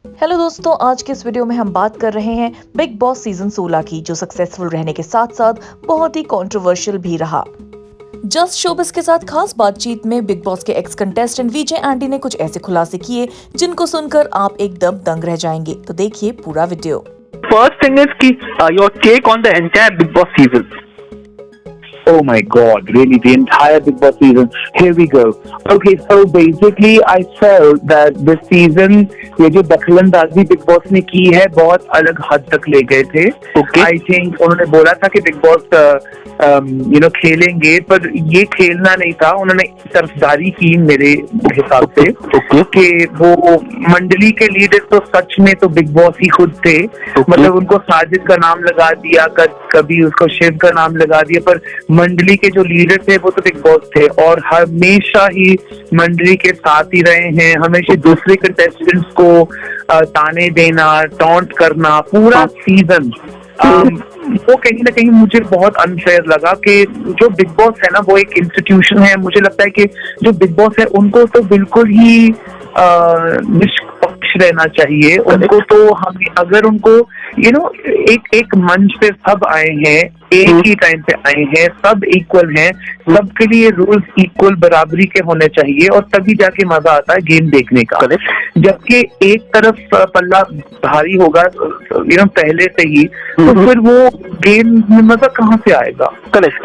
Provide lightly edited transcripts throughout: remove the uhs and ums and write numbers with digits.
Hello दोस्तों, आज के इस वीडियो में हम बात कर रहे हैं बिग बॉस सीजन 16 की, जो सक्सेसफुल रहने के साथ साथ बहुत ही कंट्रोवर्शियल भी रहा। जस्ट शोबिस के साथ खास बातचीत में बिग बॉस के एक्स कंटेस्टेंट विजय एंडी ने कुछ ऐसे खुलासे किए जिनको सुनकर आप एकदम दंग रह जाएंगे। तो देखिए पूरा video. First thing is ki, your take on the entire Big Boss season. Oh my God, really, the entire Big Boss season. Here we go. Okay, so basically I felt that this season ये जो दखलंदाजी big boss ने की है बहुत अलग हद तक ले गए थे। Okay. I think उन्होंने बोला था कि बिग बॉस खेलेंगे, पर ये खेलना नहीं था, उन्होंने तरफदारी की मेरे हिसाब से। Okay. कि वो मंडली के लीडर तो सच में तो बिग बॉस ही खुद थे। मतलब उनको साजिद का नाम लगा दिया, कभी उसको शिव का नाम लगा दिया, पर मंडली के जो लीडर थे वो तो बिग बॉस थे और हमेशा ही मंडली के साथ ही रहे हैं। हमेशा दूसरे कंटेस्टेंट्स को ताने देना, टॉन्ट करना पूरा सीजन, वो कहीं ना कहीं मुझे बहुत अनफेयर लगा कि जो बिग बॉस है ना वो एक इंस्टीट्यूशन है। मुझे लगता है कि जो बिग बॉस है उनको तो बिल्कुल ही निष्पक्ष रहना चाहिए। उनको तो हमें अगर उनको एक मंच पे सब आए हैं, एक ही टाइम पे आए हैं, सब इक्वल हैं, सबके लिए रूल्स इक्वल बराबरी के होने चाहिए और तभी जाके मजा आता है गेम देखने का। जबकि एक तरफ पल्ला भारी होगा पहले से ही, तो फिर वो गेम में मजा कहाँ से आएगा।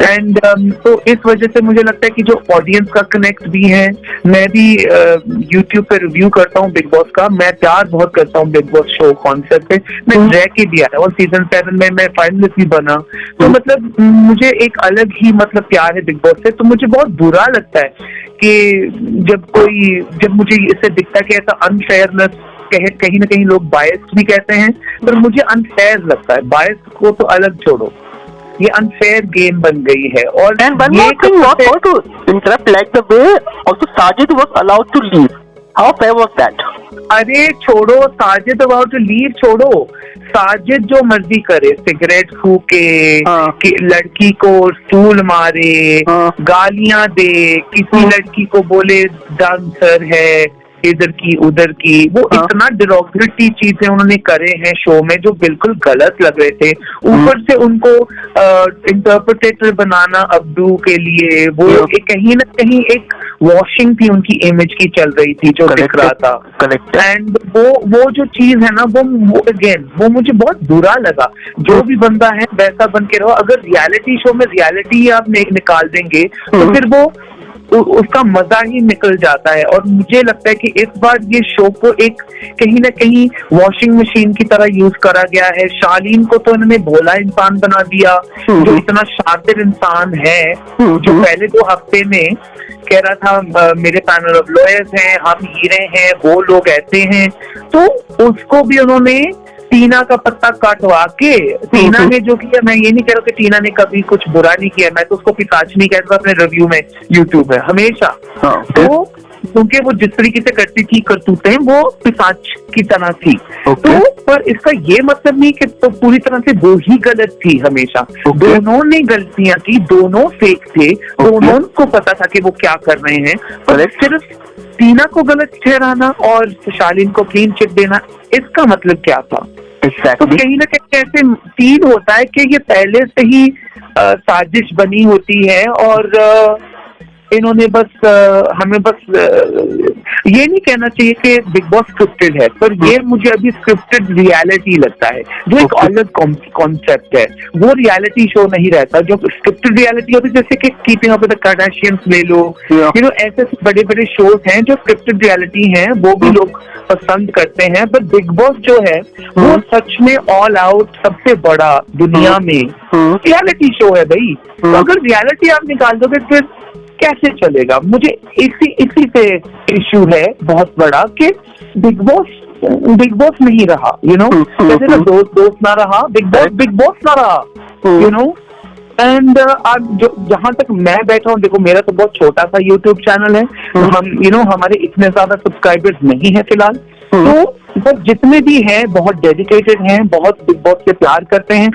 एंड तो इस वजह से मुझे लगता है कि जो ऑडियंस का कनेक्ट भी है, मैं भी यूट्यूब पे रिव्यू करता हूँ बिग बॉस का, मैं प्यार बहुत करता हूँ बिग बॉस शो कॉन्सेप्ट पे। मैं रह के भी आया और सीजन 7 में मैं फाइनलिस्ट भी बना, तो मतलब मुझे एक अलग ही मतलब प्यार है बिग बॉस से। तो मुझे बहुत बुरा लगता है कि जब मुझे इससे दिखता है कि ऐसा अनफेयरनेस, कहीं ना कहीं लोग बायस्ड भी कहते हैं, पर मुझे अनफेयर लगता है। बायस्ड को तो अलग छोड़ो, ये अनफेयर गेम बन गई है। और Sajid was allowed to leave. How fair was that? अरे छोड़ो साजिद अबाउट टू लीव, छोड़ो साजिद जो मर्जी करे, सिगरेट फूके, कि लड़की को स्टूल मारे, गालियां दे, किसी लड़की को बोले डांसर है, इधर की उधर की, वो इतना डिरोगेटरी चीजें उन्होंने करे हैं शो में जो बिल्कुल गलत लग रहे थे। ऊपर से उनको इंटरप्रेटेटर बनाना अब्दू के लिए, वो कहीं ना कहीं एक वॉशिंग थी उनकी इमेज की चल रही थी जो दिख रहा था। एंड वो जो चीज है ना वो मुझे बहुत बुरा लगा। जो भी बंदा है वैसा बन के रहो। अगर रियलिटी शो में रियलिटी आप निकाल देंगे तो फिर वो उसका मजा ही निकल जाता है। और मुझे लगता है कि इस बार ये शो को एक कहीं ना कहीं वॉशिंग मशीन की तरह यूज करा गया है। शालीन को तो इन्होंने भोला इंसान बना दिया, जो इतना शातिर इंसान है, जो पहले 2 हफ्ते में कह रहा था मेरे पैनल ऑफ लॉयर्स हैं, हम हीरे हैं, वो लोग ऐसे हैं, तो उसको भी उन्होंने टीना का पत्ता काटवा के, टीना ने जो किया, मैं ये नहीं कह रहा कि टीना ने कभी कुछ बुरा नहीं किया, मैं तो उसको पिशाच नहीं कहता अपने रिव्यू में यूट्यूब में हमेशा। तो क्योंकि वो जिस तरीके से करती थी करतूतें, वो पिशाच की तरह थी। तो पर इसका ये मतलब नहीं कि तो पूरी तरह से वो ही गलत थी हमेशा। दोनों ने गलतियां की, दोनों फेक थे, दोनों को पता था कि वो क्या कर रहे हैं, पर सिर्फ टीना को गलत ठहराना और शालीन को क्लीन चिट देना, इसका मतलब क्या था? तो कहीं ना कहीं ऐसे फील होता है कि ये पहले से ही साजिश बनी होती है और इन्होंने बस हमें बस ये नहीं कहना चाहिए कि बिग बॉस स्क्रिप्टेड है, पर ये मुझे अभी स्क्रिप्टेड रियलिटी लगता है, जो एक अलग कॉन्सेप्ट है। वो रियलिटी शो नहीं रहता जो स्क्रिप्टेड रियलिटी होती है, जैसे कि keeping up with the Kardashians ले लो, ऐसे बड़े बड़े शोज हैं जो स्क्रिप्टेड रियलिटी हैं, वो भी लोग पसंद करते हैं। पर बिग बॉस जो है वो सच में ऑल आउट सबसे बड़ा दुनिया में रियलिटी शो है भाई। तो अगर रियलिटी आप निकाल दोगे फिर कैसे चलेगा? मुझे इसी से इश्यू है बहुत बड़ा कि बिग बॉस नहीं रहा, जैसे ना दोस्त ना रहा, बिग बॉस ना रहा, एंड जहां तक मैं बैठा हूँ, देखो मेरा तो बहुत छोटा सा यूट्यूब चैनल है, हम हमारे इतने ज्यादा सब्सक्राइबर्स नहीं है फिलहाल, तो बस जितने भी हैं बहुत डेडिकेटेड हैं, बहुत बिग बॉस से प्यार करते हैं,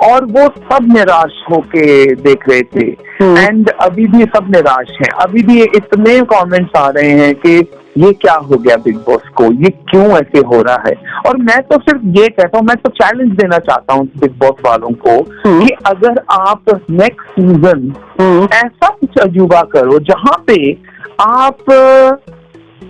और वो सब निराश होके देख रहे थे। एंड अभी भी सब निराश हैं। अभी भी इतने कमेंट्स आ रहे हैं कि ये क्या हो गया बिग बॉस को, ये क्यों ऐसे हो रहा है। और मैं तो सिर्फ ये कहता हूँ, मैं तो चैलेंज देना चाहता हूँ बिग बॉस वालों को कि अगर आप नेक्स्ट सीजन ऐसा कुछ अजूबा करो जहाँ पे आप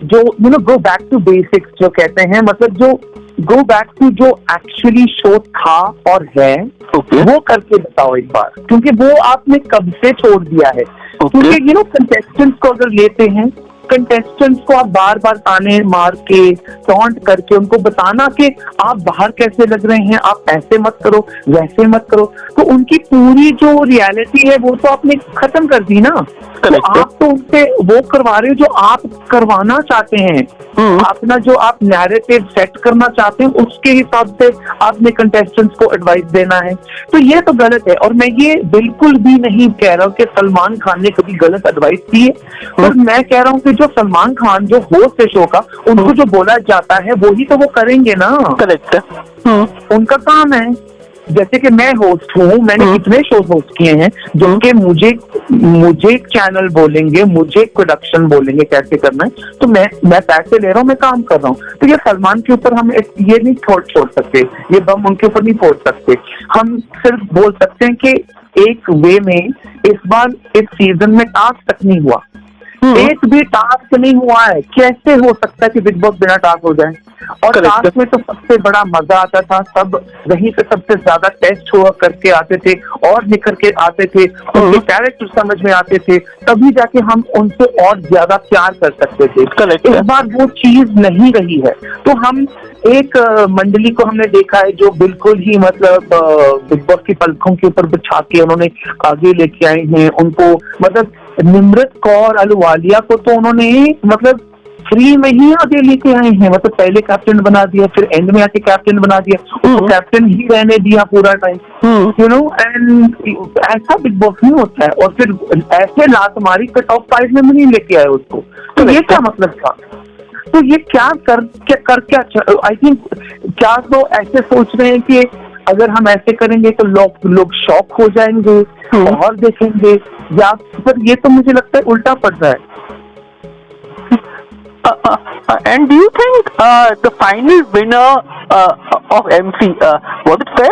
जो गो बैक टू बेसिक्स जो कहते हैं, मतलब जो गो बैक टू जो एक्चुअली शो था और है, वो करके बताओ एक बार, क्योंकि वो आपने कब से छोड़ दिया है। क्योंकि कंटेस्टेंट्स को अगर लेते हैं, कंटेस्टेंट्स को आप बार बार ताने मार के टॉन्ट करके उनको बताना कि आप बाहर कैसे लग रहे हैं, आप ऐसे मत करो वैसे मत करो, तो उनकी पूरी जो रियलिटी है वो तो आपने खत्म कर दी ना। तो आप तो उनसे वो करवा रहे हो जो आप करवाना चाहते हैं, अपना जो आप नैरेटिव सेट करना चाहते हैं उसके हिसाब से आपने कंटेस्टेंट्स को एडवाइस देना है। तो ये तो गलत है। और मैं ये बिल्कुल भी नहीं कह रहा हूँ कि सलमान खान ने कभी गलत एडवाइस दी है, पर मैं कह रहा हूँ कि जो सलमान खान जो होस्ट है शो का, उनको जो बोला जाता है वो ही तो वो करेंगे ना। करेक्ट है, उनका काम है। जैसे कि मैं होस्ट हूँ, मैंने कितने शो होस्ट किए हैं जो कि मुझे चैनल बोलेंगे, मुझे प्रोडक्शन बोलेंगे कैसे करना है, तो मैं पैसे ले रहा हूँ, मैं काम कर रहा हूँ। तो ये सलमान के ऊपर हम ये नहीं छोड़ सकते, ये बम उनके ऊपर नहीं फोड़ सकते। हम सिर्फ बोल सकते हैं कि एक वे में इस बार इस सीजन में टास्क तक नहीं हुआ, एक भी टास्क नहीं हुआ है। कैसे हो सकता है कि बिग बॉस बिना टास्क हो जाए? और टास्क में तो सबसे बड़ा मजा आता था, सब वहीं पे सबसे ज्यादा टेस्ट हुआ करके आते थे और निखर के आते थे, उनके कैरेक्टर समझ में आते थे, तभी जाके हम उनसे और ज्यादा प्यार कर सकते थे। इस बार वो चीज नहीं रही है। तो हम एक मंडली को हमने देखा है जो बिल्कुल ही मतलब बिग बॉस की पलकों के ऊपर बिछा के उन्होंने आगे लेके आए हैं उनको। मतलब निमृत कौर अहलूवालिया को तो उन्होंने मतलब फ्री में ही आगे लेके आए हैं, मतलब पहले कैप्टन बना दिया, फिर एंड में आके कैप्टन बना दिया, उसको कैप्टन ही रहने दिया पूरा टाइम, एंड ऐसा बिग बॉस नहीं होता है। और फिर ऐसे लात मारी के टॉप 5 में नहीं लेके आए उसको, तो ये क्या मतलब था? तो ये क्या आई थिंक क्या तो ऐसे सोच रहे हैं कि अगर हम ऐसे करेंगे तो लोग शॉक हो जाएंगे और देखेंगे, या फिर ये तो मुझे लगता है उल्टा पड़ रहा है। And do you think the final winner of MC was it fair?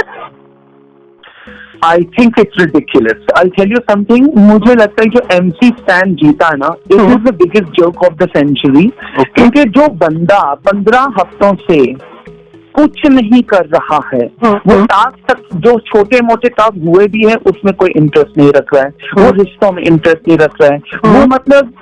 I think it's ridiculous. I'll tell you something. मुझे लगता है जो MC स्टैन जीता ना, it is the biggest joke of the century. क्योंकि जो बंदा 15 हफ्तों से कुछ नहीं कर रहा है, वो टास्क तक जो छोटे मोटे टास्क हुए भी है उसमें कोई इंटरेस्ट नहीं रख रहा है, वो रिश्तों में इंटरेस्ट नहीं रख रहा है, वो मतलब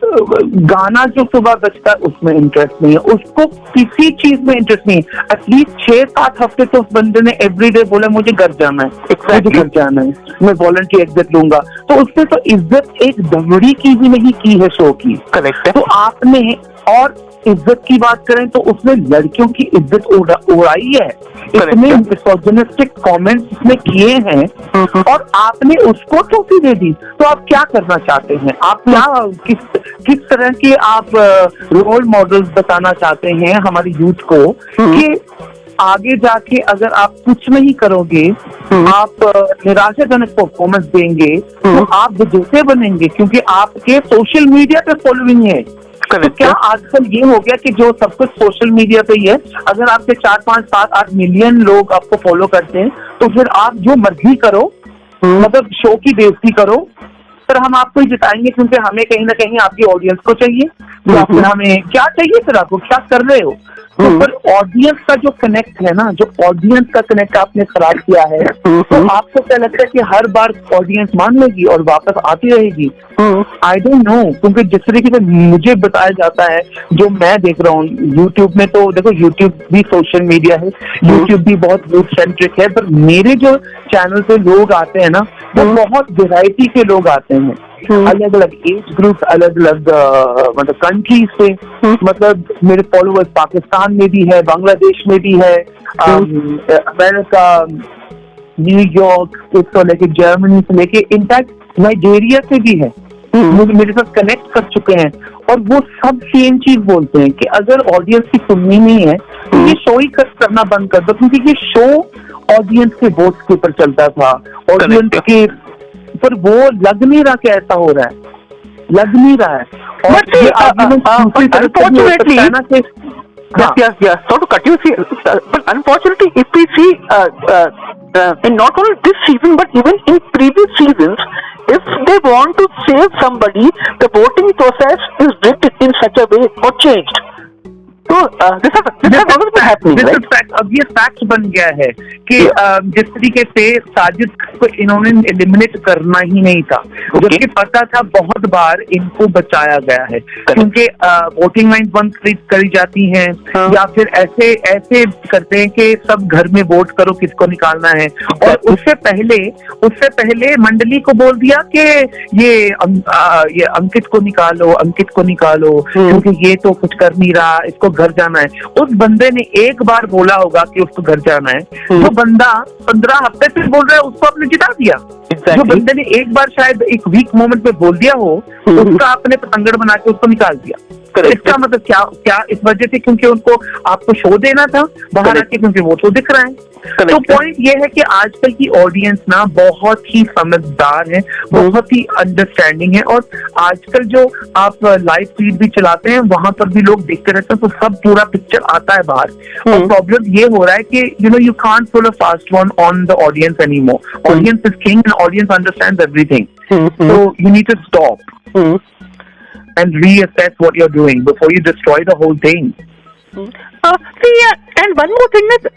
गाना जो सुबह बजता है उसमें इंटरेस्ट नहीं है, उसको किसी चीज में इंटरेस्ट नहीं है। एटलीस्ट 6-7 हफ्ते तो उस बंदे ने एवरीडे बोला मुझे घर जाना है, मुझे घर जाना है, मैं वॉलंटियर इज्जत लूंगा। तो उसने तो इज्जत एक दमड़ी की भी नहीं की है शो की। करेक्ट है। तो आपने और इज्जत की बात करें तो उसने लड़कियों की इज्जत उड़ाई है, इतने मिसोजिनिस्टिक कमेंट्स उसने किए हैं और आपने उसको ट्रॉफी दे दी। तो आप क्या करना चाहते हैं? आप क्या किस तरह के आप रोल मॉडल्स बताना चाहते हैं हमारी यूथ को कि आगे जाके अगर आप कुछ नहीं करोगे, आप निराशाजनक परफॉर्मेंस देंगे तो आप विजेता बनेंगे, क्योंकि आपके सोशल मीडिया पे फॉलोइंग है। तो क्या आजकल ये हो गया कि जो सब कुछ सोशल मीडिया पे ही है, अगर आपके 4-5-7-8 मिलियन लोग आपको फॉलो करते हैं तो फिर आप जो मर्जी करो, मतलब शो की बेइज्जती करो, फिर हम आपको ही जिताएंगे, क्योंकि हमें कहीं ना कहीं आपकी ऑडियंस को चाहिए। या फिर हमें क्या चाहिए, फिर आपको क्या कर रहे हो? तो फिर ऑडियंस का जो कनेक्ट है ना, जो ऑडियंस का कनेक्ट आपने खराब किया है, तो आपको क्या लगता है कि हर बार ऑडियंस मान लेगी और वापस आती रहेगी? आई डोंट नो, क्योंकि जिस तरीके से मुझे बताया जाता है, जो मैं देख रहा हूँ यूट्यूब में, तो देखो यूट्यूब भी सोशल मीडिया है, यूट्यूब भी बहुत यूथ सेंट्रिक है, पर मेरे जो चैनल पे लोग आते हैं ना, वो बहुत वेराइटी के लोग आते हैं, अलग अलग एज ग्रुप, अलग अलग मतलब कंट्री से, मतलब मेरे फॉलोअर्स पाकिस्तान में भी है, बांग्लादेश में भी है, अमेरिका, न्यूयॉर्क से लेके जर्मनी से लेके इनफैक्ट नाइजीरिया से भी है, मेरे साथ कनेक्ट कर चुके हैं। और वो सब सेम चीज बोलते हैं कि अगर ऑडियंस की सुननी नहीं है तो ये शो ही करना बंद कर दो, क्योंकि ये शो ऑडियंस के वोट्स के ऊपर चलता था, ऑडियंस के पर वो लग नहीं रहा कि ऐसा हो रहा है। लग नहीं रहा है। और ये unfortunately, yes, so to cut you, see, but unfortunately, if we see in not only this season but even in previous seasons, if they want to save somebody, the voting process is rigged in such a way or changed. तो अब ये fact बन गया है कि जिस तरीके से साजिद को इन्होंने एलिमिनेट करना ही नहीं था, जबकि पता था बहुत बार इनको बचाया गया है, क्योंकि वोटिंग लाइन बंद करी जाती हैं, या फिर ऐसे करते हैं कि सब घर में वोट करो किसको निकालना है। और उससे पहले मंडली को बोल दिया कि ये अंकित को निकालो क्योंकि ये तो कुछ कर नहीं रहा, इसको घर जाना है। उस बंदे ने एक बार बोला होगा कि उसको घर जाना है, जो बंदा 15 हफ्ते से बोल रहा है उसको आपने जिता दिया। जो बंदे ने एक बार शायद एक वीक मोमेंट पे बोल दिया हो, उसका आपने पतंगड़ बना के उसको निकाल दिया। इसका मतलब क्या इस वजह से क्योंकि उनको आपको शो देना था बाहर आके, क्योंकि वो तो दिख रहा है। तो पॉइंट ये है कि आजकल की ऑडियंस ना बहुत ही समझदार है, बहुत ही अंडरस्टैंडिंग है, और आजकल जो आप लाइव फीड भी चलाते हैं वहां पर भी लोग देखते रहते हैं, तो सब पूरा पिक्चर आता है बाहर। और प्रॉब्लम ये हो रहा है कि you can't pull a fast one on the audience anymore. Audience is king and audience understands everything, so you need to stop and reassess what you're doing before you destroy the whole thing. And one more thing is,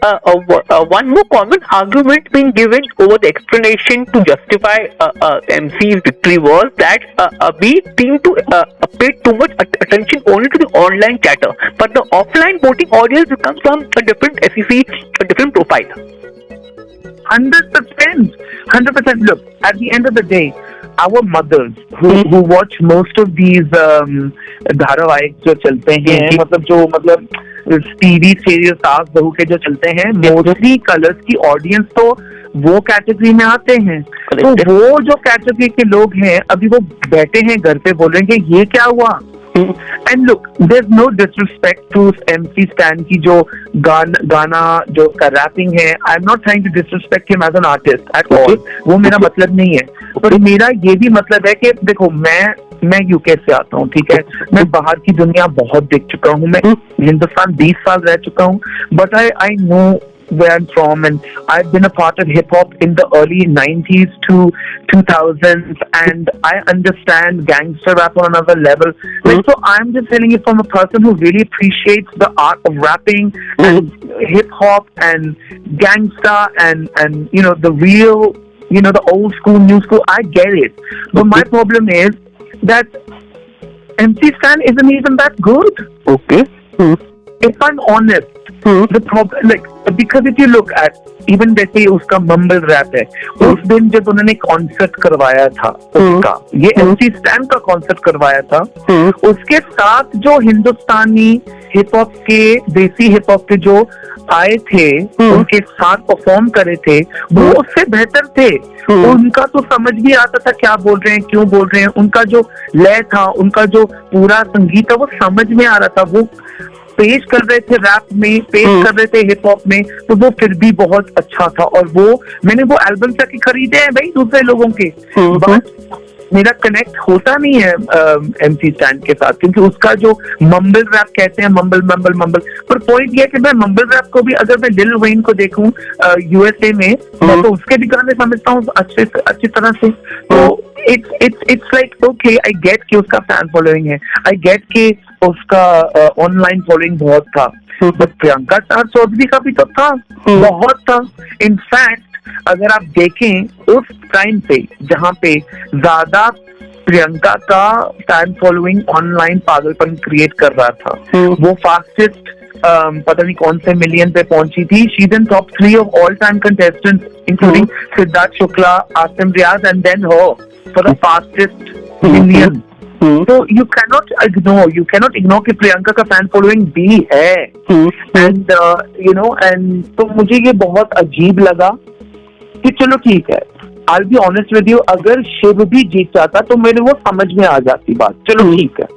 one more common argument being given over the explanation to justify MC's victory was that we seem to pay too much attention only to the online chatter, but the offline voting audience becomes from a different SEC, a different profile. 100%. Look, at the end of the day, our mothers who watch most of these धारावाहिक जो चलते हैं, मतलब TV serial सास बहू के जो चलते हैं, मोस्टली कलर्स की ऑडियंस तो वो कैटेगरी में आते हैं। तो वो जो कैटेगरी के लोग हैं अभी वो बैठे हैं घर पे बोल रहे हैं कि ये क्या हुआ। And look, there's no disrespect to MC Stan की जो गाना जो का रैपिंग है, I'm not trying to disrespect him as an artist at all, वो मेरा मतलब नहीं है। पर मेरा ये भी मतलब है कि देखो मैं यूके से आता हूँ, ठीक है, मैं बाहर की दुनिया बहुत देख चुका हूँ, मैं हिंदुस्तान 20 साल रह चुका हूँ, but I know where I'm from, and I've been a part of hip hop in the early 90s to 2000s, and I understand gangster rap on another level. Like, so I'm just telling you from a person who really appreciates the art of rapping and hip hop and gangsta and the real, the old school, new school. I get it, but my problem is that MC Stan isn't even that good. Okay. If I'm honest, the problem, like, because if you look at even जैसे उसका mumble rap है, उस दिन जब उन्होंने concert करवाया था उसका, ये MC Stan का कॉन्सर्ट करवाया था, उसके साथ जो हिंदुस्तानी हिप हॉप के, देसी हिप हॉप के जो आए थे, उनके साथ परफॉर्म करे थे, वो उससे बेहतर थे। उनका तो समझ भी आता था क्या बोल रहे हैं, क्यों बोल रहे हैं, उनका जो लय था, उनका जो पूरा संगीत था, वो समझ में आ रहा था। वो पेश कर रहे थे रैप में, पेश कर रहे थे हिप हॉप में, तो वो फिर भी बहुत अच्छा था। और मैंने वो एल्बम जाके खरीदे हैं भाई दूसरे लोगों के, बट मेरा कनेक्ट होता नहीं है MC Stan के साथ, क्योंकि उसका जो मम्बल रैप कहते हैं, मम्बल। पर पॉइंट ये है कि मैं मम्बल रैप को भी, अगर मैं लिल वेन को देखूं USA में, मैं तो उसके भी गाने समझता हूँ अच्छी तरह से। तो it's like okay, I get कि उसका फैन फॉलोइंग है, I get कि उसका ऑनलाइन फॉलोइंग बहुत था, बट प्रियंका चौधरी का भी तो था, बहुत था। इनफैक्ट अगर आप देखें उस टाइम पे जहाँ पे ज्यादा प्रियंका का फैन फॉलोइंग ऑनलाइन पागलपन क्रिएट कर रहा था, वो फास्टेस्ट पता नहीं कौन से मिलियन पे पहुंची थी। She is in top 3 of all time contestants including Siddharth Shukla, Asim Riyaz and then her for the fastest million. So you cannot ignore कि प्रियंका का फैन फॉलोइंग भी है, एंड एंड तो मुझे ये बहुत अजीब लगा कि चलो ठीक है, I'll be honest with you, अगर शिव भी जीत जाता तो मेरे वो समझ में आ जाती बात, चलो ठीक है,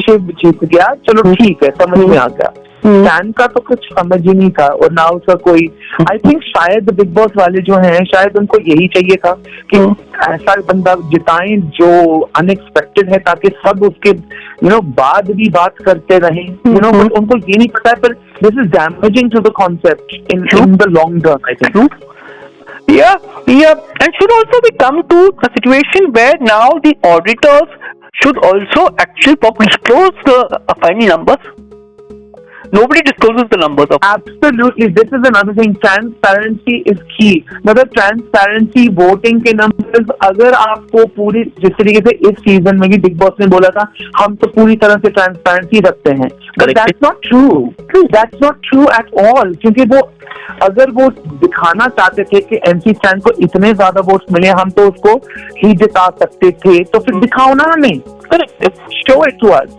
शिव जीत गया, चलो ठीक है, समझ में आ गया। स्टैन का तो कुछ समझ ही नहीं था, और ना उसका कोई आई थिंक शायद बिग बॉस वाले जो हैं, शायद उनको यही चाहिए था कि ऐसा बंदा जिताएं जो अनएक्सपेक्टेड है, ताकि सब उसके बाद भी बात करते रहें, बट उनको ये नहीं पता है, पर this is damaging to the concept in the long run, I think. Yeah, and should also we come to a situation where now the auditors should also actually disclose the final numbers. Nobody discloses the numbers of. Absolutely, this is another thing. Transparency is key. मतलब transparency, voting के numbers, अगर आपको पूरी, जिस तरीके से इस season में भी बिग बॉस ने बोला था हम तो पूरी तरह से ट्रांसपेरेंसी रखते हैं, but that's not true. That's not true at all. क्योंकि वो अगर वो दिखाना चाहते थे कि एमसी स्टैन को इतने ज्यादा वोट्स मिले, हम तो उसको ही जिता सकते थे, तो फिर दिखाओ ना हमें. Show it to us.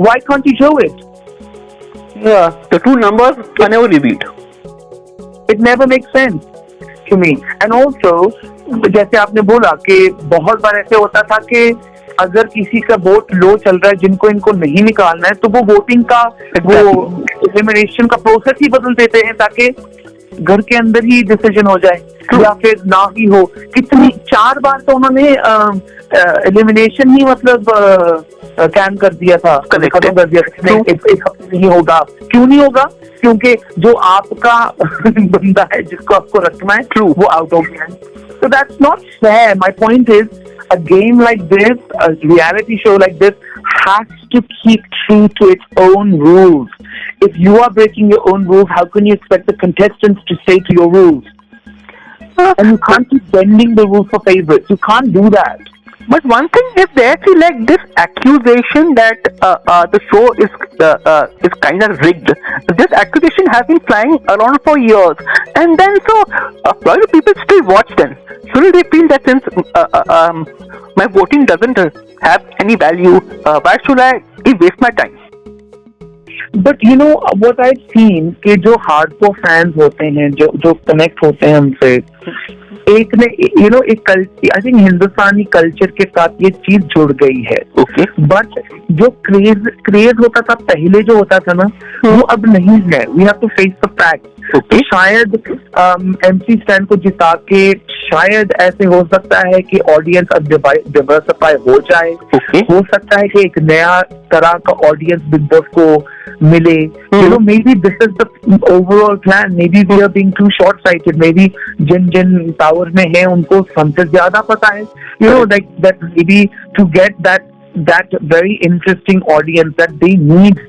Why can't you show it? Yeah, the two numbers are never revealed. It never makes sense to me. And also, जैसे आपने बोला कि बहुत बार ऐसे होता था कि अगर किसी का वोट लो चल रहा है, जिनको इनको नहीं निकालना है, तो वो वोटिंग का वो एलिमिनेशन का प्रोसेस ही बदल देते हैं ताकि घर के अंदर ही डिसीजन हो जाए या फिर ना ही हो. कितनी 4 बार तो उन्होंने एलिमिनेशन ही मतलब कैन कर दिया था, खत्म कर दिया था. एक हफ्ते नहीं होगा. क्यों नहीं होगा? क्योंकि जो आपका बंदा है जिसको आपको रखना है वो आउट हो गया है. So that's not fair. My point is, a game like this, a reality show like this, has to keep true to its own rules. If you are breaking your own rules, how can you expect the contestants to stay to your rules? And you can't keep bending the rules for favorites. You can't do that. But one thing is there, like this accusation that the show is kind of rigged. This accusation has been flying around for years, and then so why do people still watch them? Shouldn't they feel that since my voting doesn't have any value, why should I waste my time? But you know what I've seen कि जो hardcore fans होते हैं, जो connect होते हैं हमसे, एक ने एक आई थिंक हिंदुस्तानी कल्चर के साथ ये चीज जुड़ गई है. बट जो क्रेज होता था पहले, जो होता था ना, वो अब नहीं है. We have to face the fact. तो शायद एमसी स्टैन को जिता के शायद ऐसे हो सकता है कि ऑडियंस अब डिवर्सिफाई हो जाए. हो सकता है कि एक नया तरह का ऑडियंस बिग बॉस को मिले. Maybe this is the overall plan. Maybe we are being too short sighted. Maybe जिन पावर में है उनको हमसे ज्यादा पता है. Like that maybe to get that very interesting audience that they need.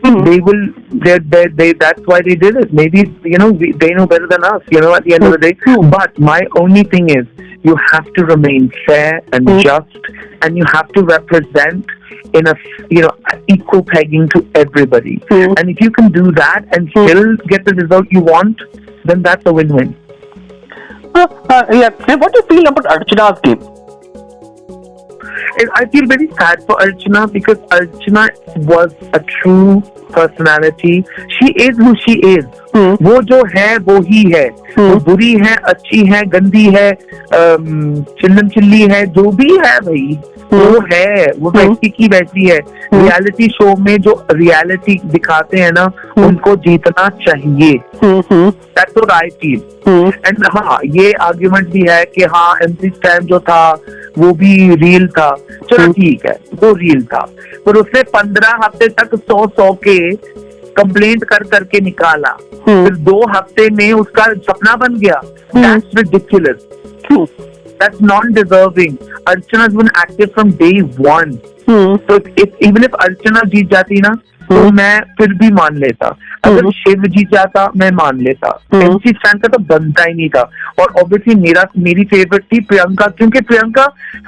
They will. That's why they did it. Maybe they know better than us. At the end of the day. But my only thing is, you have to remain fair and just, and you have to represent in a equal pegging to everybody. And if you can do that and still get the result you want, then that's a win-win. Yeah. And what do you feel about Archana's game? I feel very sad for Archana because Archana was a true personality. She is who she is. वो जो है वो ही है. वो बुरी है, अच्छी है, गंदी है, चिल्लम चिल्ली है, जो भी है भाई वो है. वो वैसी की वैसी है. रियलिटी शो में जो रियलिटी दिखाते हैं ना, उनको जीतना चाहिए. That's what I feel. And हाँ, ये आर्ग्यूमेंट भी है कि हाँ एमसी स्टैन जो था वो भी रियल था. चलो ठीक है, वो रियल था, पर उसने 15 हफ्ते तक 100 के कंप्लेंट कर करके निकाला. फिर 2 हफ्ते में उसका सपना बन गया. That's ridiculous. That's non-deserving. Archana has been active from day one. So even if Archana जीत जाती ना, तो मैं फिर भी मान लेता. अगर शिव जीत जाता मैं मान लेता. एमसी स्टैन का तो बनता ही नहीं था. और ऑब्वियसली मेरी फेवरेट थी प्रियंका, क्योंकि प्रियंका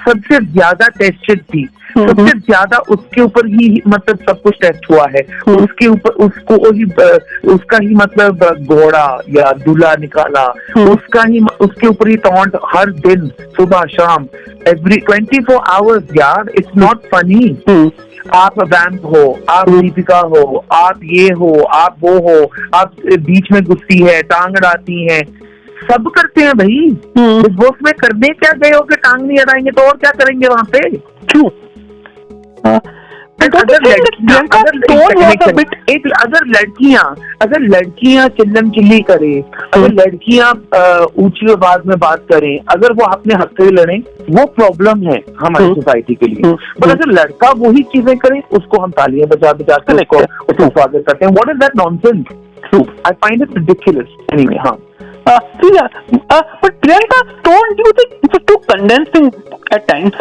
सबसे ज्यादा टेस्टेड थी. सबसे ज्यादा उसके ऊपर ही मतलब सब कुछ टेस्ट हुआ है. उसके ऊपर उसका ही मतलब घोड़ा या दूल्हा निकाला. उसके ऊपर ही टॉन्ट हर दिन, सुबह शाम, एवरी 24 आवर्स. यार इट्स नॉट फनी. आप वैम्प हो, आप दीपिका हो, आप ये हो, आप वो हो, आप बीच में घुसती है, टांग अड़ाती है, सब करते हैं भाई. बिग बॉस में करने क्या गए हो कि टांग नहीं अड़ाएंगे तो और क्या करेंगे वहां पे? True. अगर लड़कियां चिल्लम चिल्ली करे, अगर लड़कियां ऊंची आवाज में बात करें, अगर वो अपने हक से लड़े, वो प्रॉब्लम है हमारी सोसाइटी के लिए। पर अगर लड़का वही चीजें करे, उसको हम तालियां बजा बजा के उसको स्वागत करते हैं। What is that nonsense? I find it ridiculous anyway. हाँ, but Priyanka's tone, do you think it's too condensing at times?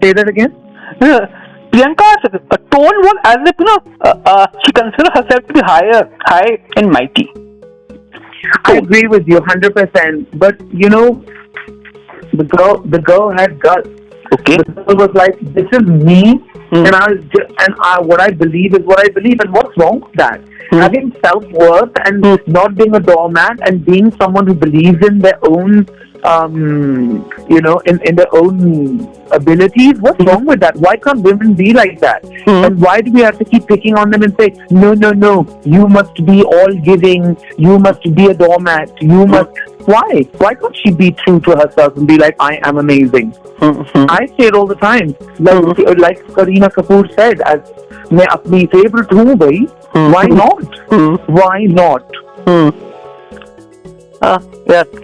Say that again. Priyanka's tone was as if, she considers herself to be high and mighty. I agree with you 100%. But the girl had guts. Okay. The girl was like, "This is me, and what I believe is what I believe." And what's wrong with that? Having self-worth and not being a doormat and being someone who believes in their own, in their own abilities. What's wrong with that? Why can't women be like that? And why do we have to keep picking on them and say, no, you must be all giving, you must be a doormat, you must... Why can't she be true to herself and be like, I am amazing? I say it all the time. Like Kareena Kapoor said, as मैं अपनी favorite हूँ भाई. Why not? Why not?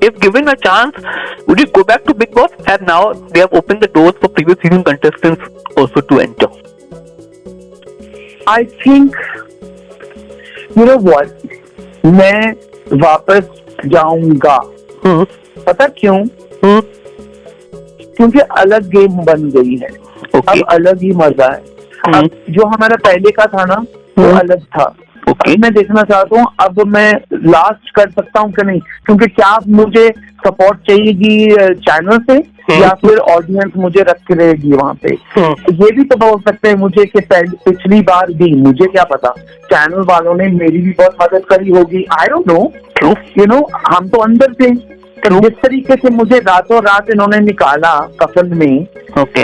If given a chance, would you go back to Bigg Boss? And now they have opened the doors for previous season contestants also to enter. I think, you know what? मैं वापस जाऊंगा. पता क्यों? क्योंकि अलग game बन गई है. अब अलग ही मजा है. अब जो हमारा पहले का था ना, वो अलग था. मैं देखना चाहता हूँ अब मैं लास्ट कर सकता हूँ कि नहीं, क्योंकि क्या मुझे सपोर्ट चाहिएगी चैनल से या फिर ऑडियंस मुझे रख के रहेगी वहाँ पे. ये भी तो बोल सकते हैं मुझे कि पिछली बार भी, मुझे क्या पता, चैनल वालों ने मेरी भी बहुत मदद करी होगी. I don't know. हम तो अंदर थे. जिस तरीके से मुझे रातों रात इन्होंने निकाला कफन में,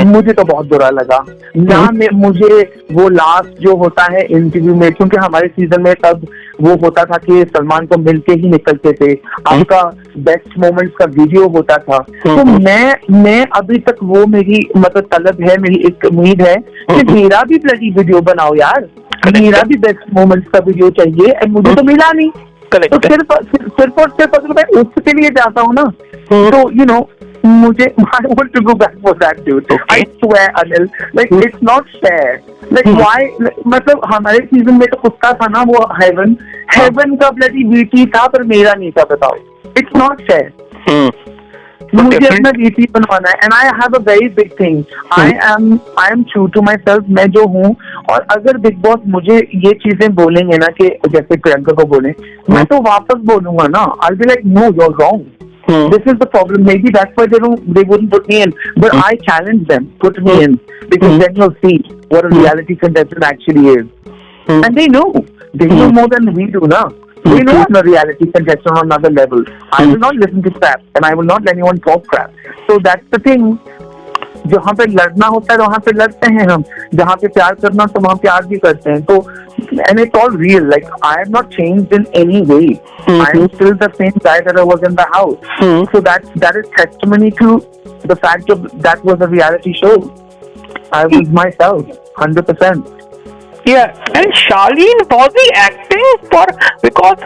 मुझे तो बहुत बुरा लगा ना. मुझे वो लास्ट जो होता है इंटरव्यू में, क्योंकि हमारे सीजन में तब वो होता था कि सलमान को मिलके ही निकलते थे, आपका बेस्ट मोमेंट्स का वीडियो होता था. तो मैं अभी तक वो मेरी मतलब तलब है, मेरी एक उम्मीद है कि मेरा भी ब्लडी वीडियो बनाओ यार, मेरा भी बेस्ट मोमेंट्स का वीडियो चाहिए. एंड मुझे तो मिला नहीं. तो सिर्फ और सिर्फ अगर मैं उसके लिए जाता हूँ ना, तो मुझे I want to go back for that, dude. I swear, Anil, like it's not fair. Like why? मतलब हमारे सीजन में तो कुत्ता था ना, वो हेवन का ब्लडी वीटी था, पर मेरा नहीं था. बताओ, it's not fair. मुझे अपना वीटी बनवाना है. And I have a very big thing. I am true to myself. मैं जो हूँ, और अगर बिग बॉस मुझे ये चीजें बोलेंगे ना, कि जैसे प्रियंका को बोले, मैं तो वापस बोलूंगा ना. I will be like, no, you are wrong. This is the problem. Maybe that's why they wouldn't put me in. But I challenge them, put me in, because then you'll see what a reality contestant actually is. And they know more than we do now. We know I'm a reality contestant on another level. I will not listen to crap, and I will not let anyone talk crap. So that's the thing. जहाँ पे लड़ना होता है वहाँ पे लड़ते हैं हम, जहाँ पे प्यार करना तो वहाँ प्यार भी करते हैं. तो and it's all real. Like I have not changed in any way. I am still the same guy that I was in the house. So that is testimony to the fact of that was a reality show. I was myself, 100%. Yeah, and Charlene was he acting for because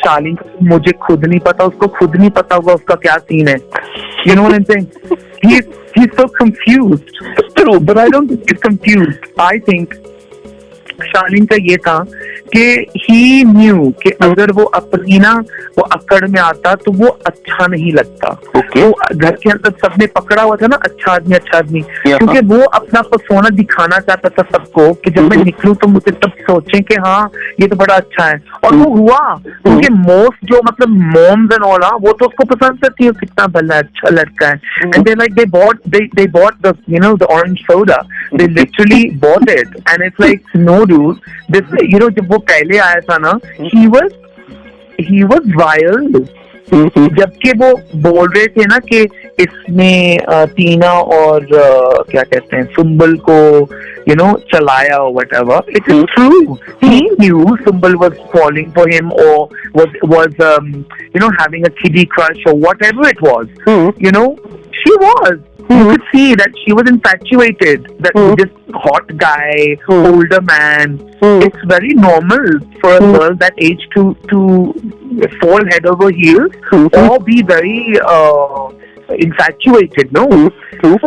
Charlene, मुझे खुद नहीं पता, उसको खुद नहीं पता होगा उसका क्या सीन है. You know what I'm saying? He's so confused. True, but I don't think he's confused. I think शालीन का ये था कि ही न्यू कि अगर वो अपनी ना वो अकड़ में आता तो वो अच्छा नहीं लगता. तो घर के अंदर सबने पकड़ा हुआ था ना, अच्छा आदमी, क्योंकि वो अपना पर्सोना दिखाना चाहता था सबको कि जब मैं निकलूं तो मुझे सब सोचें कि हाँ ये तो बड़ा अच्छा है. और वो हुआ, क्योंकि मोस्ट जो मतलब मोम्स एंड ऑल, वो तो उसको पसंद करती है, कितना भला अच्छा लड़का है. And they like they bought the the orange soda. They literally bought it, and it's like, no dude, this जब वो पहले आया था ना, he was wild. जबकि वो बोल रहे थे ना कि इसने टीना और क्या कहते हैं सुंबल को चलाया or whatever. It is true. He knew Sumbul was falling for him or was having a kiddie crush or whatever it was. She was. you could see that she was infatuated that with this hot guy, older man. It's very normal for a girl that age to fall head over heels or be very infatuated. No, so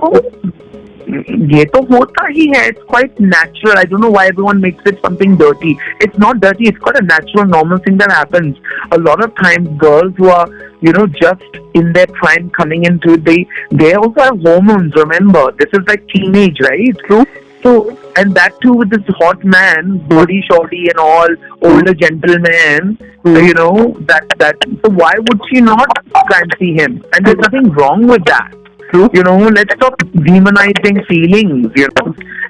ये तो होता ही है. It's quite natural. I don't know why everyone makes it something dirty. It's not dirty. It's quite a natural, normal thing that happens. A lot of times, girls who are, just in their prime coming into it, they also have hormones. Remember, this is like teenage, right? True. So, and that too with this hot man, body shorty and all, older gentleman. That. So why would she not fancy him? And there's nothing wrong with that. True. Let's stop demonizing feelings,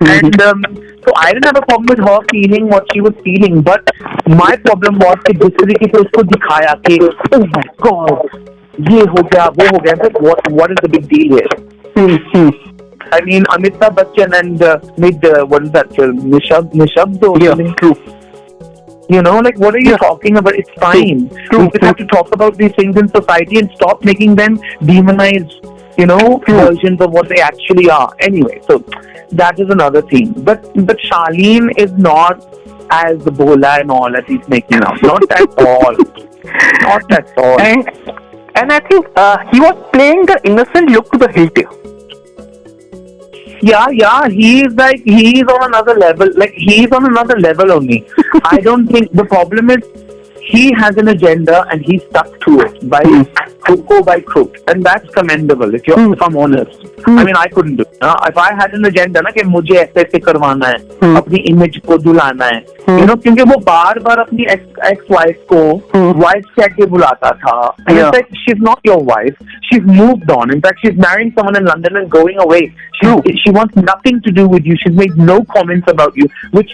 And so I didn't have a problem with her feeling what she was feeling, but my problem was कि दूसरे की तो उसको दिखाया कि oh my god, ये हो गया, वो हो गया. But what is the big deal here? I mean, Amitabh Bachchan and what is that film? Nishabdo. Yeah, true. What are you talking about? It's fine. True. We just have to talk about these things in society and stop making them demonize, versions of what they actually are. Anyway, so that is another thing. But Charlene is not as bola and all as he's making out. Not at all. Not at all. And I think he was playing the innocent look to the hilt. Yeah, he's on another level. Like, he's on another level only. I don't think the problem is he has an agenda and he's stuck to it by hook or by crook, and that's commendable. If I'm honest, I mean, I couldn't do it. If I had an agenda ना कि मुझे ऐसे करवाना है, अपनी image को दुलाना है, क्योंकि वो बार-बार अपनी ex-wife को wife कह के बुलाता था. And it's like, she's not your wife. She's moved on. In fact, she's marrying someone in London and going away. She wants nothing to do with you. She's made no comments about you, which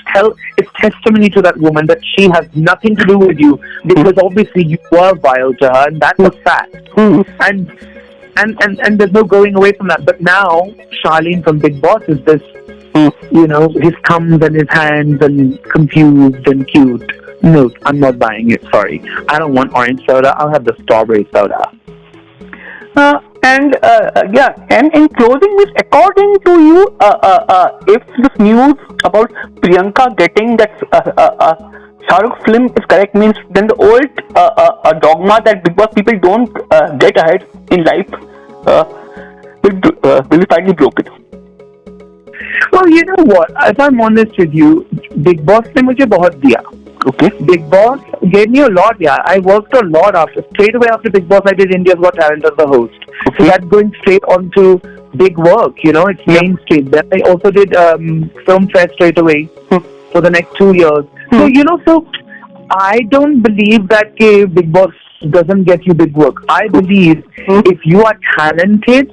it's testimony to that woman that she has nothing to do with you, because obviously you were vile to her, and that's a fact. And there's no going away from that. But now Charlene from Bigg Boss is this, his thumbs and his hands and confused and cute. No, I'm not buying it. Sorry, I don't want orange soda. I'll have the strawberry soda. And in closing, Miss, according to you, if this news about Priyanka getting that Shahrukh film is correct, means then the old dogma that Bigg Boss people don't get ahead in life will be finally broken. Well, you know what? If I'm honest with you, Bigg Boss ने मुझे बहुत दिया. Okay. Bigg Boss gave me a lot, yeah. I worked a lot straight away after Bigg Boss, I did India's Got Talent as the host. Okay. So that's going straight onto big work, it's mainstream. Then I also did Film Fare straight away for the next 2 years. So, so I don't believe that Bigg Boss doesn't get you big work. I believe if you are talented,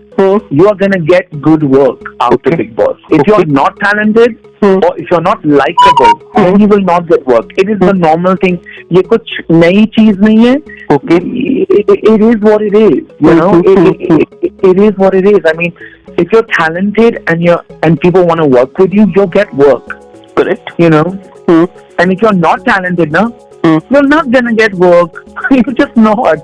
you are going to get good work out of Bigg Boss. If you are not talented, or if you're not likable, then you will not get work. It is the normal thing. ये कुछ नई चीज नहीं है. Okay. It is what it is. It is what it is. I mean, if you're talented and people want to work with you, you'll get work. Correct. And if you're not talented, you're not gonna get work. You're just not.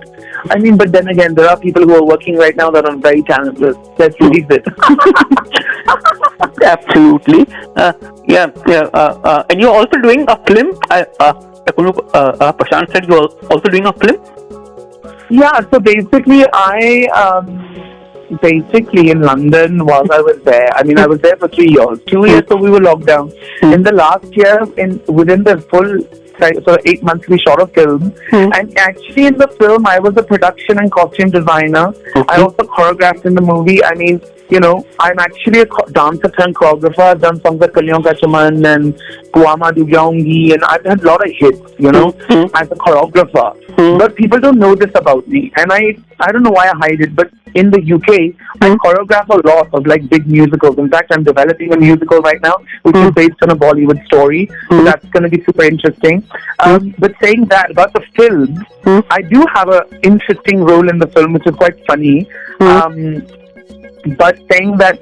I mean, but then again, there are people who are working right now that are very talented. Let's release it. Absolutely. And you're also doing a film. Prashant said you're also doing a film. Yeah. So basically, basically in London while I was there. I mean, I was there for 3 years. 2 years, so we were locked down. In the last year, within the full 8 months, we shot a film. And actually, in the film, I was a production and costume designer. I also choreographed in the movie. I mean, I'm actually a dancer turned choreographer. I've done songs like Kalyon Kachaman and Kuama Dugyaungi, and I've had a lot of hits, as a choreographer. But people don't know this about me. And I don't know why I hide it, but in the UK, I choreograph a lot of like big musicals. In fact, I'm developing a musical right now, which is based on a Bollywood story. So that's going to be super interesting. But saying that about the film, I do have an interesting role in the film, which is quite funny. But saying that,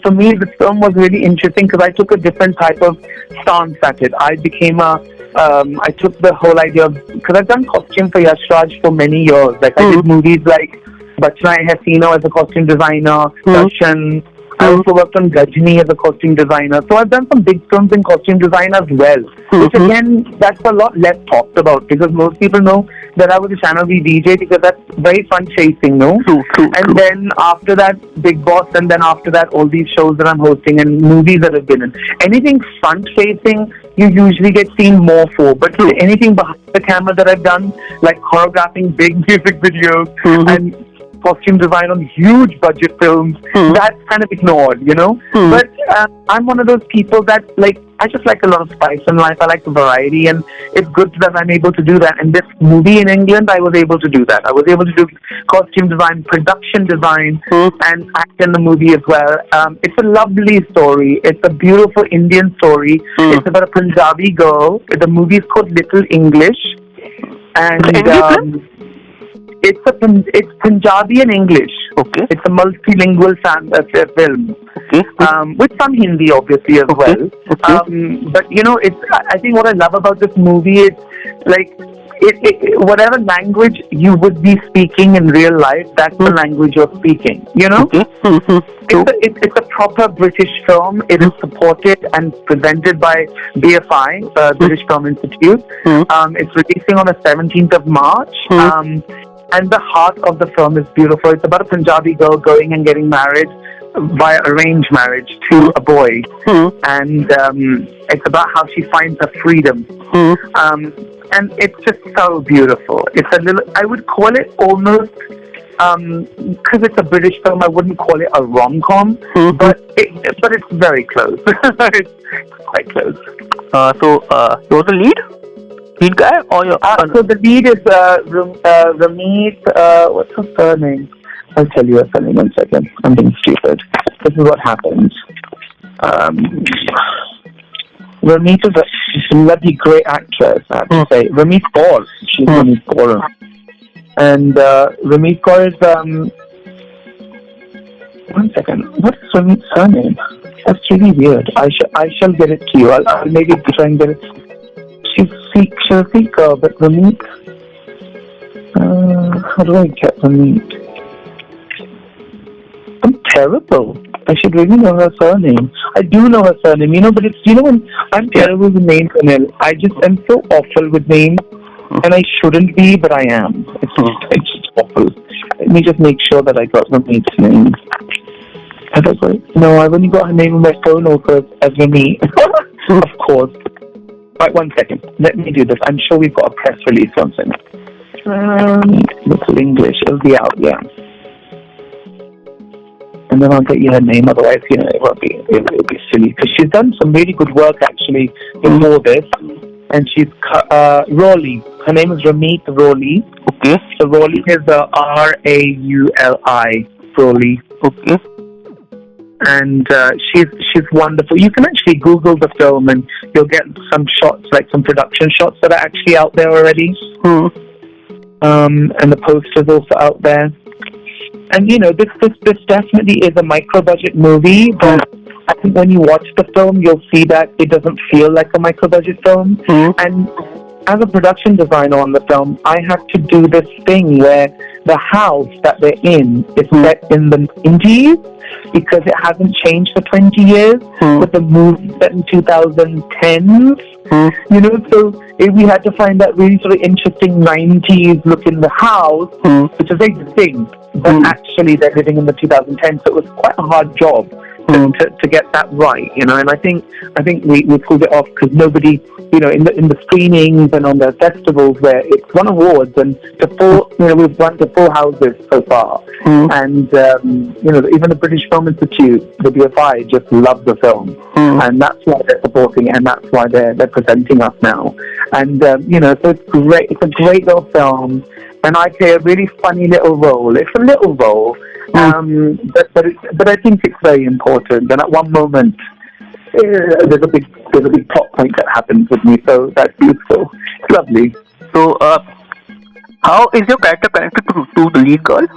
for me, the film was really interesting because I took a different type of stance at it. I became I took the whole idea of, because I've done costume for Yash Raj for many years. Like I did movies like Bachna Hasino as a costume designer, Darshan. I also worked on Gajni as a costume designer. So I've done some big films in costume design as well. Which again, that's a lot less talked about because most people know that I was a Channel V DJ because that's very fun chasing, no? True. Then after that, Bigg Boss, and then after that, all these shows that I'm hosting and movies that I've been in. Anything front facing, you usually get seen more for. But anything behind the camera that I've done, like choreographing big music videos and costume design on huge budget films, that's kind of ignored, you know? But I'm one of those people that, like, I just like a lot of spice in life. I like the variety, and it's good that I'm able to do that. And this movie in England, I was able to do that. I was able to do costume design, production design, and act in the movie as well. It's a lovely story. It's a beautiful Indian story. It's about a Punjabi girl. The movie is called Little English. And it's Punjabi and English. Okay. It's a multilingual film. Okay. With some Hindi obviously as well. Okay. But you know, I think what I love about this movie is like whatever language you would be speaking in real life, that's the language you're speaking. You know, it's a proper British film. It is supported and presented by BFI, British Film Institute. It's releasing on the 17th of March. And the heart of the film is beautiful. It's about a Punjabi girl going and getting married via arranged marriage to a boy. And it's about how she finds her freedom. And it's just so beautiful. It's a little, I would call it almost, because it's a British film, I wouldn't call it a rom-com, but it's very close. It's quite close. So you're the lead guy, or your? So the lead is Ramit. What's her surname? I'll tell you her surname. 1 second. I'm being stupid. This is what happens. Ramit is a bloody great actress, I have to say. Ramit Kaur. She's Ramit Kaur. And Ramit Kaur is 1 second. What is Ramit's surname? That's really weird. I shall get it to you. I'll maybe try and get it. She's a seeker, but Ramit. How do I get Ramit? I'm terrible. I should really know her surname. I do know her surname, you know, but it's, you know, when I'm terrible with names, Anil. I just am so awful with names, and I shouldn't be, but I am. It's just awful. Let me just make sure that I got Ramit's name. Have I got it? No, I've only got her name on my phone also as Ramit. Of course. Right, 1 second. Let me do this. I'm sure we've got a press release on it. Little English. It'll be out, yeah. And then I'll get you her name. Otherwise, you know, it'll be silly. Because she's done some really good work, actually, before this. And she's Rowley. Her name is Ramit Rowley. Okay. So Rowley is Rauli. Rowley. Okay. And she's wonderful. You can actually Google the film and you'll get some shots, like some production shots that are actually out there already. And the poster's also out there. And you know, this definitely is a micro-budget movie, but I think when you watch the film, you'll see that it doesn't feel like a micro-budget film. And as a production designer on the film, I had to do this thing where the house that they're in is set in the 90s because it hasn't changed for 20 years, but the movie set in 2010s. You know, so we had to find that really sort of interesting 90s look in the house, which is very distinct, but actually they're living in the 2010s, so it was quite a hard job to get that right, you know. And I think we pulled it off because nobody, you know, in the screenings and on the festivals where it's won awards, and we've run to full houses so far, and you know, even the British Film Institute, the BFI, just love the film, and that's why they're supporting it, and that's why they're presenting us now. And you know, so it's great. It's a great little film, and I play a really funny little role. It's a little role. But I think it's very important. And at one moment, there's a big plot point that happens with me, so that's useful. It's lovely. So, how is your character connected to the lead girl?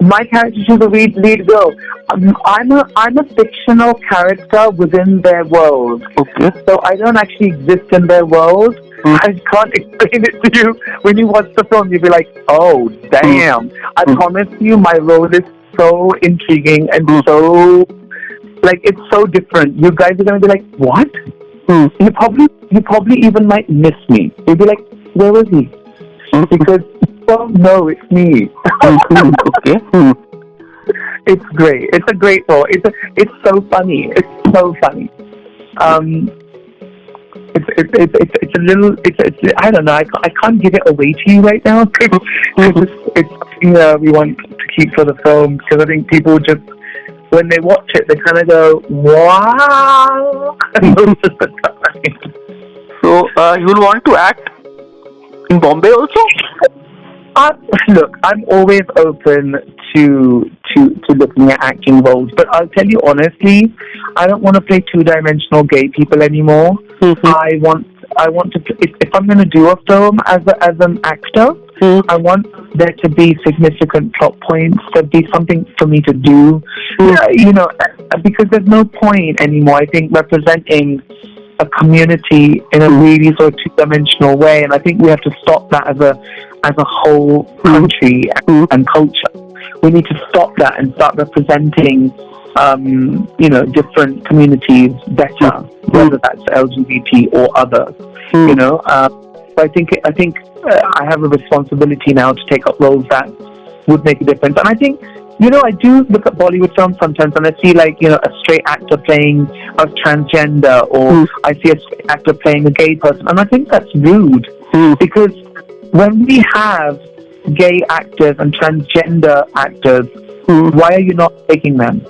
My character is the lead girl. I'm a fictional character within their world. Okay. So I don't actually exist in their world. I can't explain it to you. When you watch the film, you'll be like, oh, damn. I promise you, my role is so intriguing and so, like, it's so different. You guys are going to be like, what? You probably even might miss me. You'll be like, where is he? Because you don't know it's me. Okay. It's great. It's a great role. It's so funny. It's so funny. It's a little. It's I don't know. I can't give it away to you right now because it's something that we want to keep for the film, because I think people just, when they watch it, they kind of go, wow. Most of the time. So you will want to act in Bombay also? Look, I'm always open to looking at acting roles, but I'll tell you honestly, I don't want to play two-dimensional gay people anymore. I want to. If I'm going to do a film as an actor, I want there to be significant plot points. There'd be something for me to do, because there's no point anymore, I think, representing a community in a really sort of two-dimensional way, and I think we have to stop that as a whole country and culture. We need to stop that and start representing, different communities better, whether that's LGBT or others. So I think I have a responsibility now to take up roles that would make a difference, and I think. I do look at Bollywood films sometimes and I see a straight actor playing a transgender, or I see a straight actor playing a gay person, and I think that's rude, because when we have gay actors and transgender actors, why are you not taking them?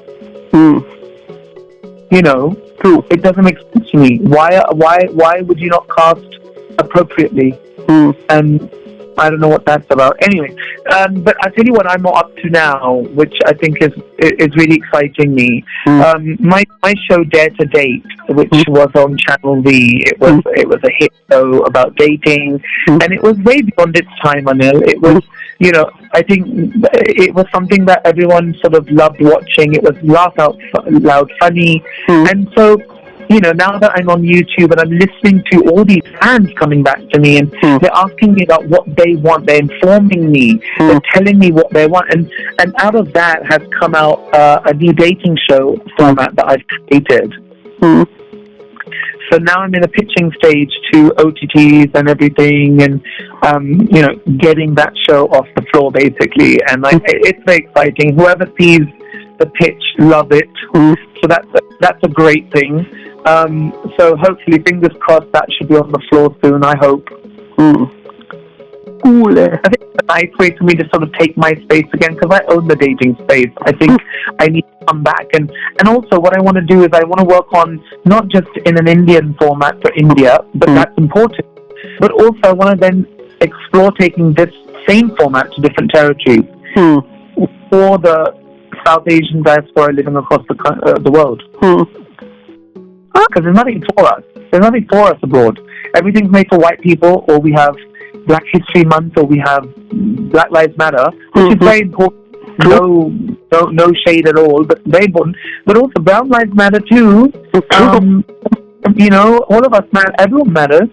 It doesn't make sense to me. Why would you not cast appropriately? And I don't know what that's about. Anyway, but I'll tell you what I'm more up to now, which I think is really exciting me. My show Dare to Date, which was on Channel V, it was a hit show about dating, and it was way beyond its time, Anil. It was, I think it was something that everyone sort of loved watching. It was laugh out loud funny, and so. Now that I'm on YouTube and I'm listening to all these fans coming back to me, and they're asking me about what they want, they're informing me, they're telling me what they want, and out of that has come out a new dating show format that I've created. So now I'm in a pitching stage to OTTs and everything, and getting that show off the floor basically, and it's very exciting. Whoever sees the pitch, love it. So that's a great thing. So hopefully, fingers crossed, that should be on the floor soon, I hope. Cool. I think it's a nice way for me to sort of take my space again, because I own the dating space. I think I need to come back. And also what I want to do is I want to work on not just in an Indian format for India, but that's important. But also I want to then explore taking this same format to different territories for the South Asian diaspora living across the world. Because there's nothing for us. There's nothing for us abroad. Everything's made for white people, or we have Black History Month, or we have Black Lives Matter, which is very important. No shade at all, but very important. But also Brown Lives Matter too. All of us matter. Everyone matters.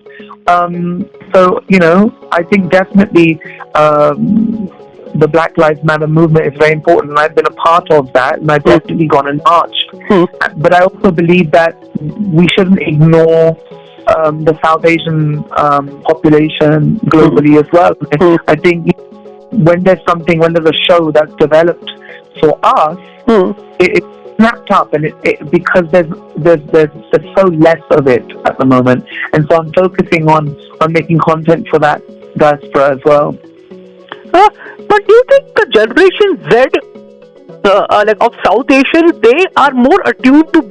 So I think definitely the Black Lives Matter movement is very important, and I've been a part of that, and I've definitely gone and marched. But I also believe that we shouldn't ignore the South Asian population globally as well. I think when there's a show that's developed for us, it's snapped up, and it because there's so less of it at the moment, and so I'm focusing on making content for that diaspora as well. But do you think the Generation Z, of South Asian, they are more attuned to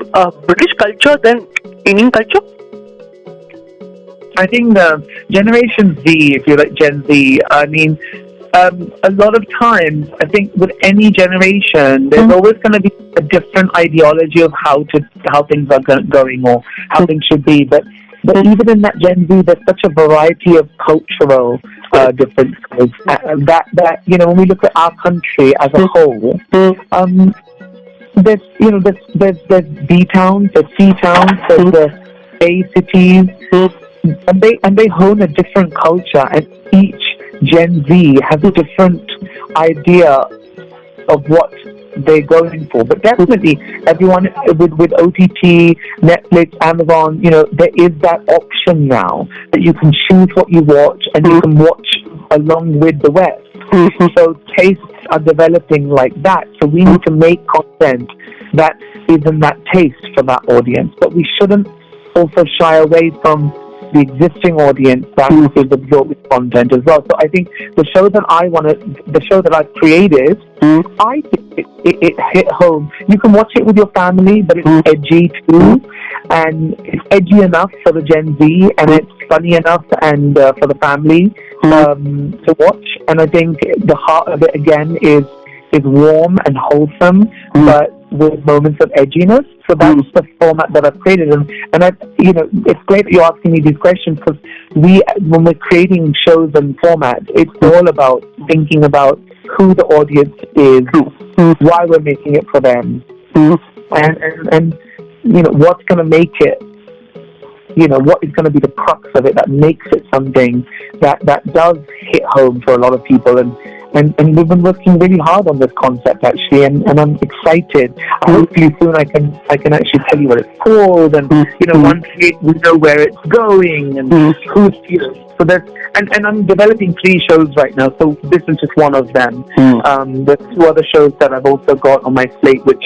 British culture than Indian culture? I think the Generation Z, if you like Gen Z, I mean, a lot of times, I think with any generation, there's always going to be a different ideology of how things are going or how things should be. But even in that Gen Z, there's such a variety of cultural differences that when we look at our country as a whole, there's B towns, there's C towns, there's the A cities, and they hone a different culture, and each Gen Z has a different idea of what they're going for. But definitely, everyone with OTT, Netflix, Amazon, there is that option now that you can choose what you watch, and you can watch along with the West. So tastes are developing like that. So we need to make content that is in that taste for that audience. But we shouldn't also shy away from the existing audience that is absorbing content as well. So I think the show that I've created, I think it hit home. You can watch it with your family, but it's edgy too, and it's edgy enough for the Gen Z, and it's funny enough and for the family to watch. And I think the heart of it again is warm and wholesome, but with moments of edginess. So that's the format that I've created, and it's great that you're asking me these questions, because when we're creating shows and formats, it's all about thinking about who the audience is, why we're making it for them, and what's going to make it. What is going to be the crux of it that makes it something that does hit home for a lot of people, and we've been working really hard on this concept actually, and I'm excited. Hopefully soon I can actually tell you what it's called, and once we know where it's going, and who's so there's and I'm developing 3 shows right now, so this is just one of them. There's 2 other shows that I've also got on my slate, which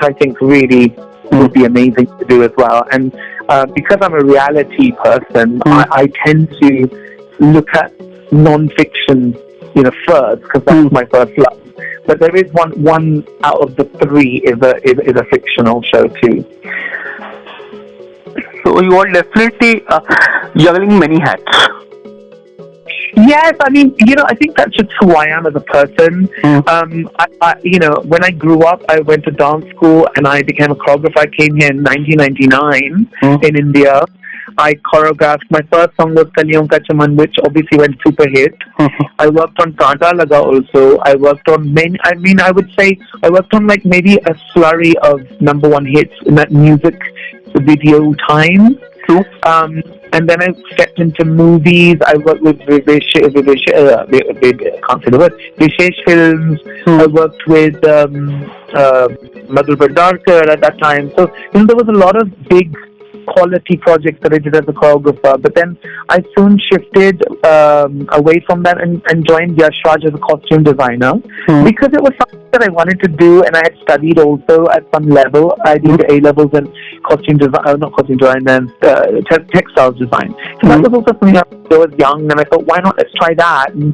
I think really would be amazing to do as well. And because I'm a reality person, I tend to look at non-fiction first, because that's my first love. But there is one out of the 3 is a fictional show too. So you are definitely juggling many hats. Yes, I mean, I think that's just who I am as a person. When I grew up, I went to dance school and I became a choreographer. I came here in 1999 in India. I choreographed. My first song was Kaliyong Ka Chaman, which obviously went super hit. I worked on Kanta Laga also. I worked on many, I would say I worked on like maybe a slurry of #1 hits in that music video time. And then I stepped into movies. I worked with Vishesh Films. I worked with Madhur Bhardarkar at that time. So there was a lot of big quality projects that I did as a choreographer. But then I soon shifted away from that and joined Yash Raj as a costume designer, because it was something that I wanted to do, and I had studied also at some level. I did A-levels in costume design, not costume design, and textiles design. So that was also something I was young, and I thought, why not, let's try that. And,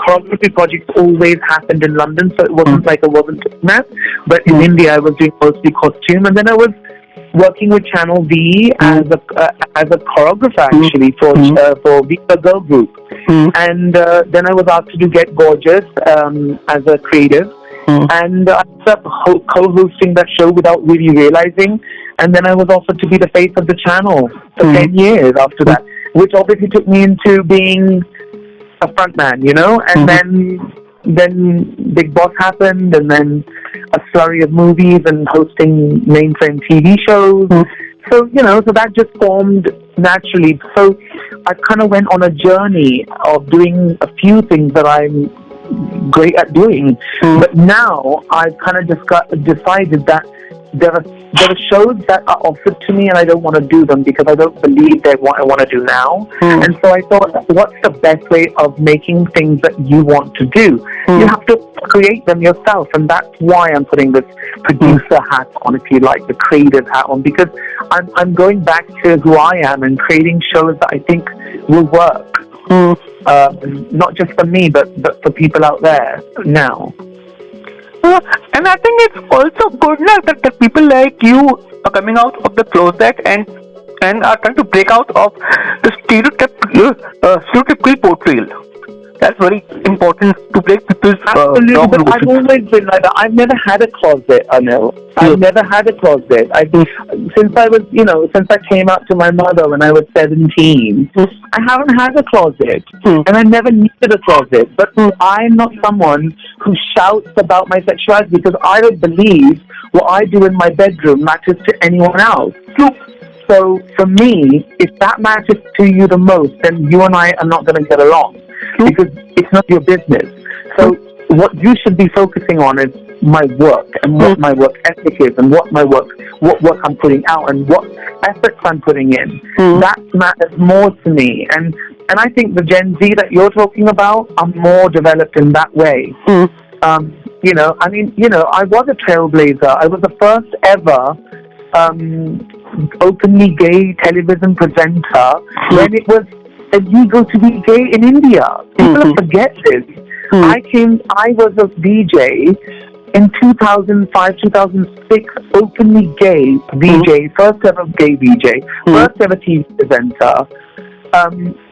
choreography projects always happened in London, so it wasn't like I wasn't doing that. But in India, I was doing mostly costume, and then I was working with Channel V as a choreographer actually for Viva Girl Group, and then I was asked to do Get Gorgeous as a creative, and I ended up co-hosting that show without really realizing, and then I was offered to be the face of the channel for 10 years after that, which obviously took me into being a frontman, and then Bigg Boss happened, and then a slurry of movies and hosting mainframe TV shows. So, so that just formed naturally. So I kind of went on a journey of doing a few things that I'm great at doing. But now I've kind of decided that there are shows that are offered to me and I don't want to do them because I don't believe they're what I want to do now. And so I thought, what's the best way of making things that you want to do? You have to create them yourself, and that's why I'm putting this producer hat on, if you like, the creative hat on, because I'm going back to who I am and creating shows that I think will work. Not just for me, but for people out there now. And I think it's also good that people like you are coming out of the closet and are trying to break out of the stereotypical portrayal. That's very important to break people's Absolutely, but I've always been like that. I've never had a closet, Anil. I've never had a closet. Since I came out to my mother when I was 17, I haven't had a closet. And I never needed a closet. But I'm not someone who shouts about my sexuality, because I don't believe what I do in my bedroom matters to anyone else. So for me, if that matters to you the most, then you and I are not going to get along because it's not your business. So what you should be focusing on is my work and what my work ethic is and what work I'm putting out and what efforts I'm putting in. That matters more to me. And I think the Gen Z that you're talking about are more developed in that way. You know, I mean, you know, I was a trailblazer. I was the first ever openly gay television presenter when it was illegal to be gay in India. People forget this. I was a VJ in 2005, 2006, openly gay VJ, first ever gay VJ, first ever TV presenter.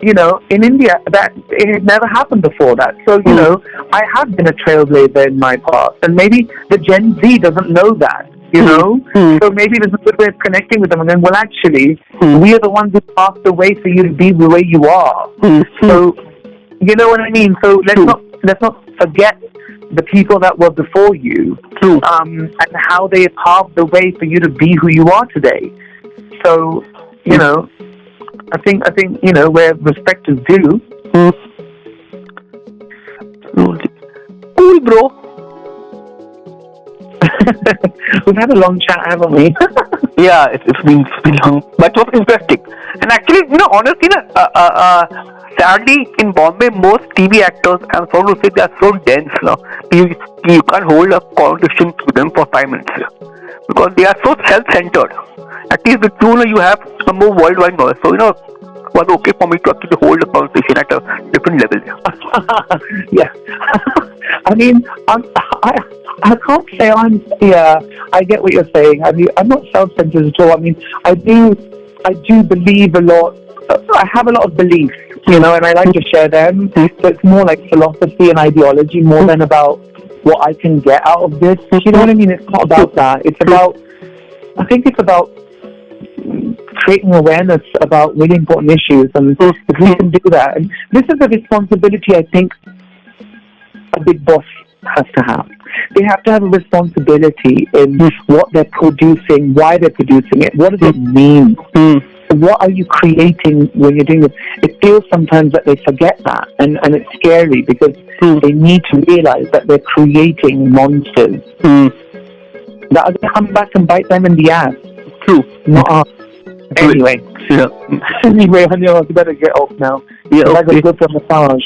You know, in India, that it had never happened before that. So, you know, I have been a trailblazer in my past, and maybe the Gen Z doesn't know that, you know? So maybe there's a good way of connecting with them and then, well, actually, we are the ones who paved the way for you to be the way you are. So, you know what I mean? So let's not forget the people that were before you, and how they paved the way for you to be who you are today. So, you know, I think you know, where respect is due. Cool, bro. We've had a long chat, haven't we? Yeah, it's been long, but it was interesting. And actually, you know, honestly, sadly, in Bombay, most TV actors, I'm sorry to say, they are so dense now. You can't hold a conversation to them for 5 minutes because they are so self-centered. At least with you, you have a more worldwide knowledge. So, you know, it was okay for me to actually hold a conversation at a different level. Yeah. I mean, I can't say I get what you're saying. I mean, I'm not self-centered at all. I mean, I do believe a lot. I have a lot of beliefs, you know, and I like to share them. So it's more like philosophy and ideology more than about what I can get out of this. You know what I mean? It's not about that. It's about, I think it's about creating awareness about really important issues, and if we can do that, and this is a responsibility I think a big boss has to have. They have to have a responsibility in what they're producing, why they're producing it, what does it mean? What are you creating when you're doing this? It feels sometimes that they forget that, and it's scary because they need to realize that they're creating monsters that are going to come back and bite them in the ass. Not us. Anyway. Yeah. Anyway, honey, I better get off now. Yeah, I gotta go for a massage.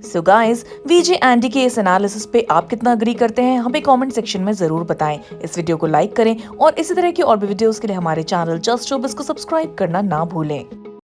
So guys, VJ Andy के इस analysis पे आप कितना agree करते हैं हमें comment section में जरूर बताएं। इस वीडियो को लाइक करें और इसी तरह की और भी वीडियोस के लिए हमारे चैनल जस्ट शोबिज़ को सब्सक्राइब करना ना भूलें।